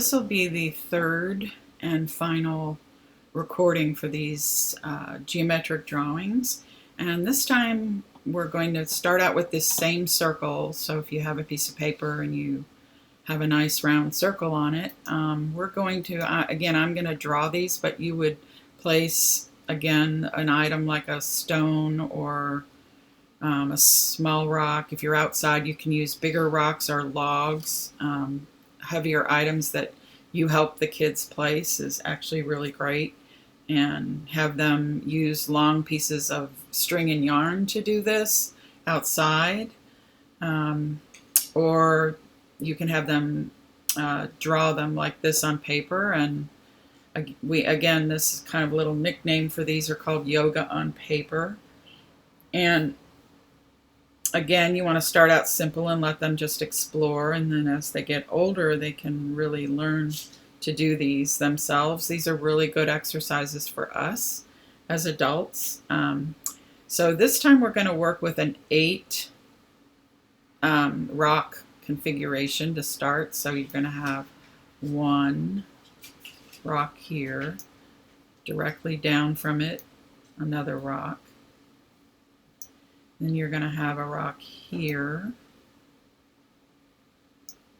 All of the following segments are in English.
This will be the third and final recording for these geometric drawings. And this time we're going to start out with this same circle. So if you have a piece of paper and you have a nice round circle on it, we're going to, again, I'm going to draw these, but you would place, again, an item like a stone or a small rock. If you're outside, you can use bigger rocks or logs. Heavier items that you help the kids place is actually really great. And have them use long pieces of string and yarn to do this outside. Or you can have them draw them like this on paper. And again, this is kind of a little nickname for these, are called yoga on paper. And again, you want to start out simple and let them just explore, and then as they get older, they can really learn to do these themselves. These are really good exercises for us as adults. So this time we're going to work with an 8 rock configuration to start. So you're going to have one rock here, directly down from it, another rock. Then you're going to have a rock here,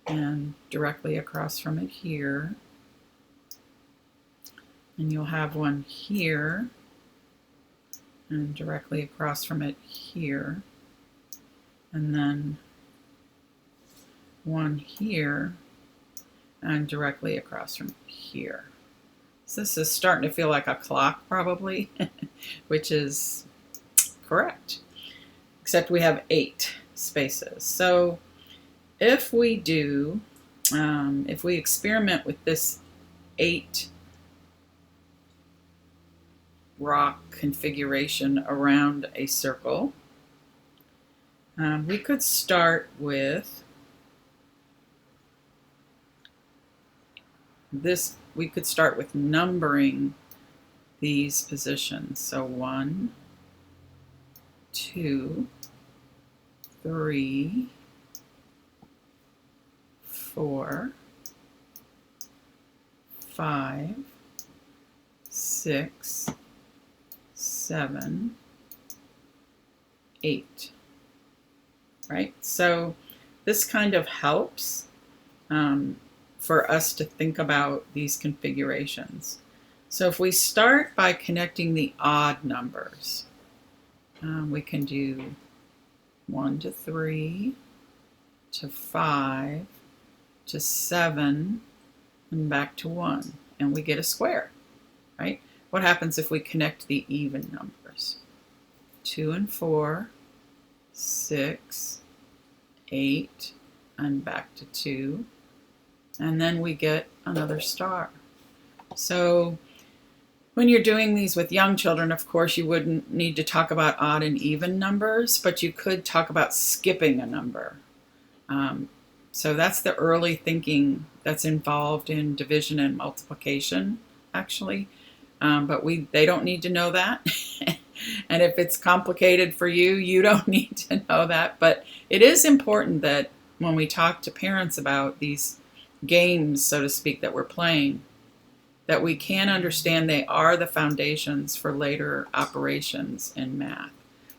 and directly across from it here. And you'll have one here, and directly across from it here. And then one here, and directly across from here. So this is starting to feel like a clock probably, which is correct. Except we have 8 spaces. So if we do, if we experiment with this 8 rock configuration around a circle, we could start with this. We could start with numbering these positions. So 1, 2, 3, 4, 5, 6, 7, 8. Right? So this kind of helps for us to think about these configurations. So if we start by connecting the odd numbers, we can do 1 to 3 to 5 to 7 and back to 1, and we get a square, right? What happens if we connect the even numbers? 2 and 4, 6, 8, and back to 2, and then we get another star. So when you're doing these with young children, of course, you wouldn't need to talk about odd and even numbers, but you could talk about skipping a number. So that's the early thinking that's involved in division and multiplication, actually. But they don't need to know that. And if it's complicated for you, you don't need to know that. But it is important that when we talk to parents about these games, so to speak, that we're playing, that we can understand they are the foundations for later operations in math.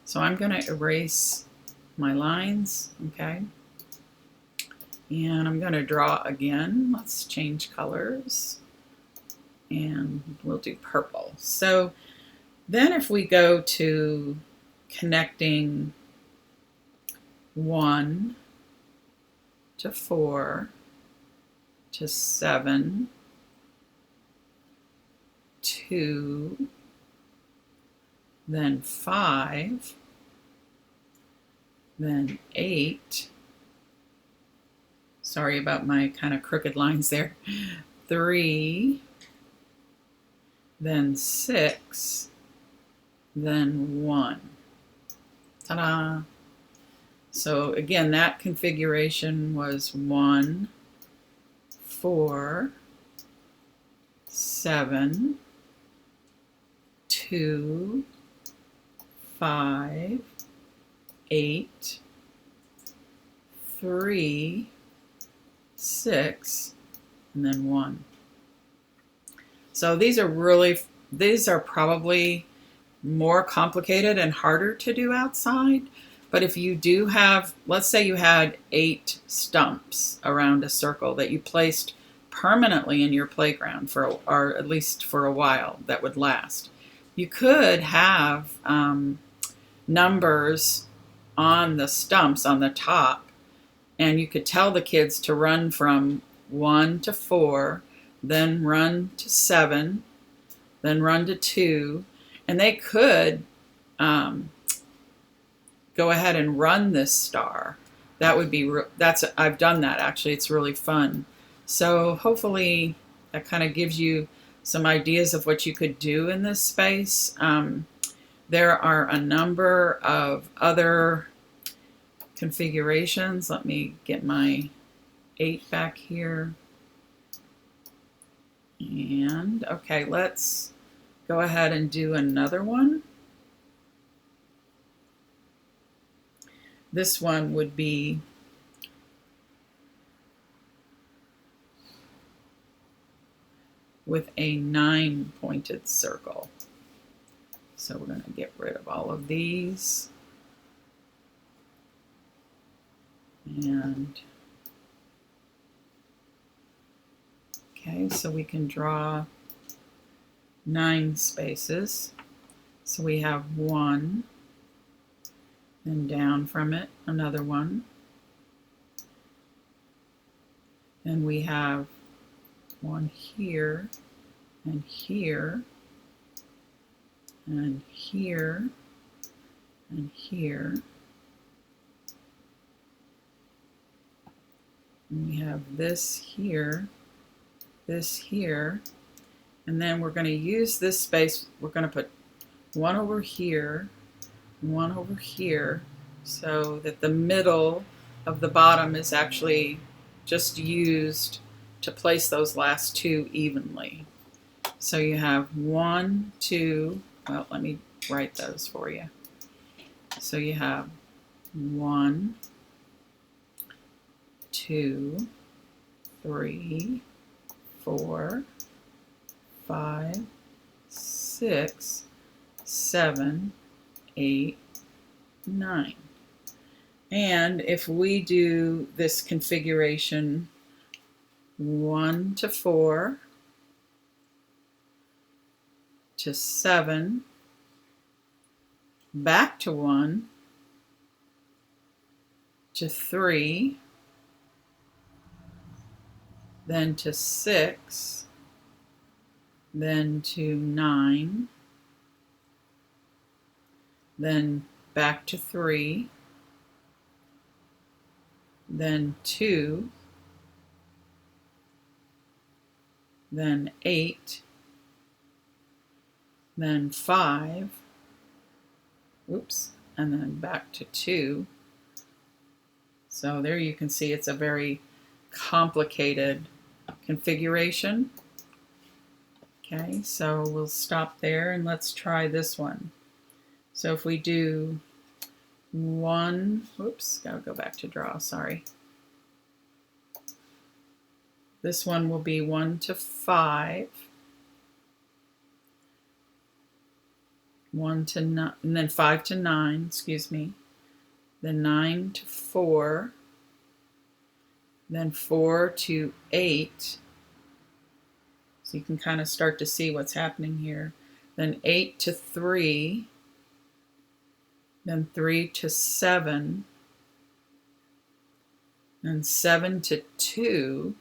So I'm going to erase my lines, okay? And I'm going to draw again. Let's change colors. And we'll do purple. So then if we go to connecting 1 to 4 to 7, 2, then 5, then 8, sorry about my kind of crooked lines there, 3, then 6, then 1. Ta-da! So again, that configuration was 1, 4, 7, 2, 5, 8, 3, 6, and then 1. So these are probably more complicated and harder to do outside. But if you do have, let's say you had 8 stumps around a circle that you placed permanently in your playground or at least for a while that would last, you could have numbers on the stumps on the top, and you could tell the kids to run from 1 to 4, then run to 7, then run to 2, and they could go ahead and run this star. That would be, I've done that actually. It's really fun. So hopefully that kind of gives you some ideas of what you could do in this space. There are a number of other configurations. Let me get my 8 back here. And okay, let's go ahead and do another one. This one would be with a 9-pointed circle. So we're going to get rid of all of these. And okay, so we can draw 9 spaces. So we have 1, then down from it, another 1. Then we have 1 here, and here, and here, and here. And we have this here, and then we're going to use this space. We're going to put 1 over here, 1 over here, so that the middle of the bottom is actually just used to place those last 2 evenly. So you have 1, 2, well, let me write those for you. So you have 1, 2, 3, 4, 5, 6, 7, 8, 9. And if we do this configuration 1 to 4 to 7, back to 1 to 3, then to 6, then to 9, then back to 3, then 2, then 8, then 5, oops, and then back to 2. So there you can see it's a very complicated configuration. Okay, so we'll stop there and let's try this one. So if we do 1, oops, gotta go back to draw, sorry. This one will be 1 to 5, 1 to 9, and then 5 to 9, excuse me, then 9 to 4, then 4 to 8, so you can kind of start to see what's happening here, then 8 to 3, then 3 to 7, then 7 to 2,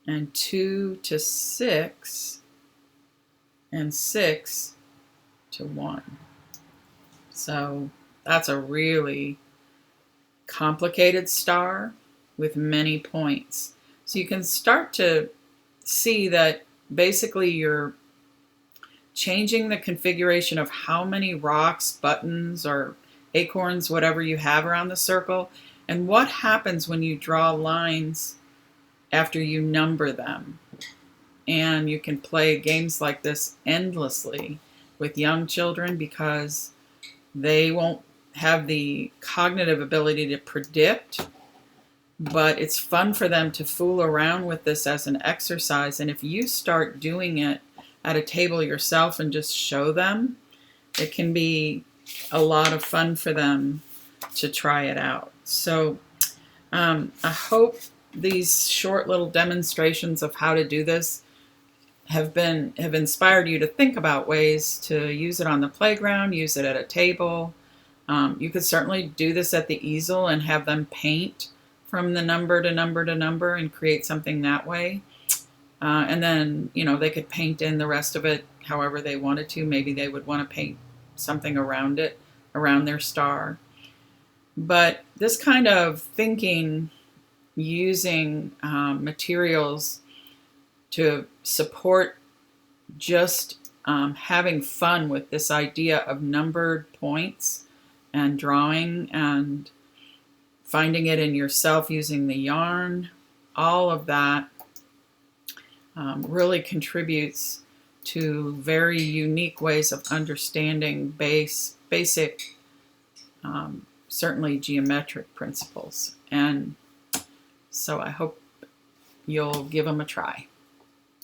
and 2 to 6, and 6 to 1. So that's a really complicated star with many points. So you can start to see that basically you're changing the configuration of how many rocks, buttons, or acorns, whatever you have around the circle, and what happens when you draw lines after you number them. And you can play games like this endlessly with young children because they won't have the cognitive ability to predict but it's fun for them to fool around with this as an exercise. And if you start doing it at a table yourself and just show them, it can be a lot of fun for them to try it out. So I hope these short little demonstrations of how to do this have inspired you to think about ways to use it on the playground, use it at a table. You could certainly do this at the easel and have them paint from the number to number to number and create something that way. And then, they could paint in the rest of it however they wanted to. Maybe they would want to paint something around it, around their star. But this kind of thinking using materials to support just having fun with this idea of numbered points and drawing and finding it in yourself using the yarn, all of that really contributes to very unique ways of understanding basic, certainly geometric principles. And so I hope you'll give them a try.